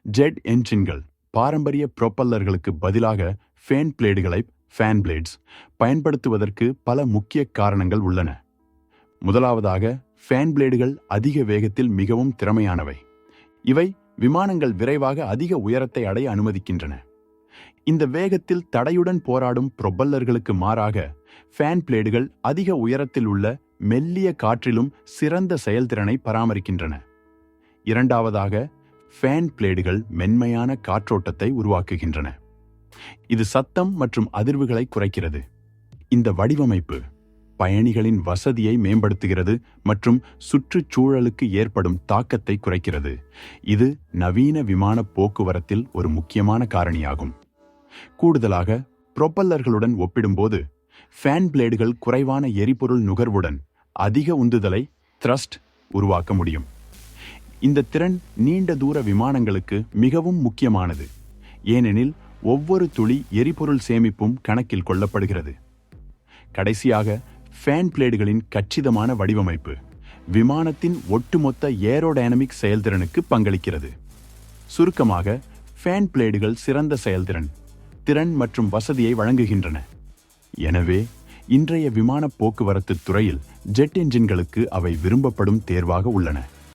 Jet என்ஜின்கள் பாரம்பரிய புரொப்பல்லர்களுக்கு பதிலாக fan பிளேடுகளை fan plates பயன்படுத்துவதற்கு பல முக்கிய காரணங்கள் உள்ளன. முதலாவதாக, ஃபேன் பிளேடுகள் அதிக வேகத்தில் மிகவும் திறமையானவை. இவை விமானங்கள் விரைவாக அதிக உயரத்தை அடைய அனுமதிக்கின்றன. இந்த வேகத்தில் தடையுடன் போராடும் புரொப்பல்லர்களுக்கு மாறாக ஃபேன் பிளேடுகள் அதிக உயரத்தில் உள்ள மெல்லிய காற்றிலும் சிறந்த செயல்திறனை பராமரிக்கின்றன. இரண்டாவதாக, ஃபேன் பிளேடுகள் மென்மையான காற்றோட்டத்தை உருவாக்குகின்றன. இது சத்தம் மற்றும் அதிர்வுகளை குறைக்கிறது. இந்த வடிவமைப்பு பயணிகளின் வசதியை மேம்படுத்துகிறது மற்றும் சுற்றுச்சூழலுக்கு ஏற்படும் தாக்கத்தை குறைக்கிறது. இது நவீன விமான போக்குவரத்தில் ஒரு முக்கியமான காரணியாகும். கூடுதலாக, புரொப்பல்லர்களுடன் ஒப்பிடும்போது ஃபேன் பிளேடுகள் குறைவான எரிபொருள் நுகர்வுடன் அதிக உந்துதலை த்ரஸ்ட் உருவாக்க முடியும். இந்த திறன் நீண்ட தூர விமானங்களுக்கு மிகவும் முக்கியமானது, ஏனெனில் ஒவ்வொரு துளி எரிபொருள் சேமிப்பும் கணக்கில் கொள்ளப்படுகிறது. கடைசியாக, ஃபேன் பிளேடுகளின் கச்சிதமான வடிவமைப்பு விமானத்தின் ஒட்டுமொத்த ஏரோடைனமிக் செயல்திறனுக்கு பங்களிக்கிறது. சுருக்கமாக, ஃபேன் பிளேடுகள் சிறந்த செயல்திறன், திறன் மற்றும் வசதியை வழங்குகின்றன. எனவே, இன்றைய விமான போக்குவரத்து துறையில் ஜெட் என்ஜின்களுக்கு அவை விரும்பப்படும் தேர்வாக உள்ளன.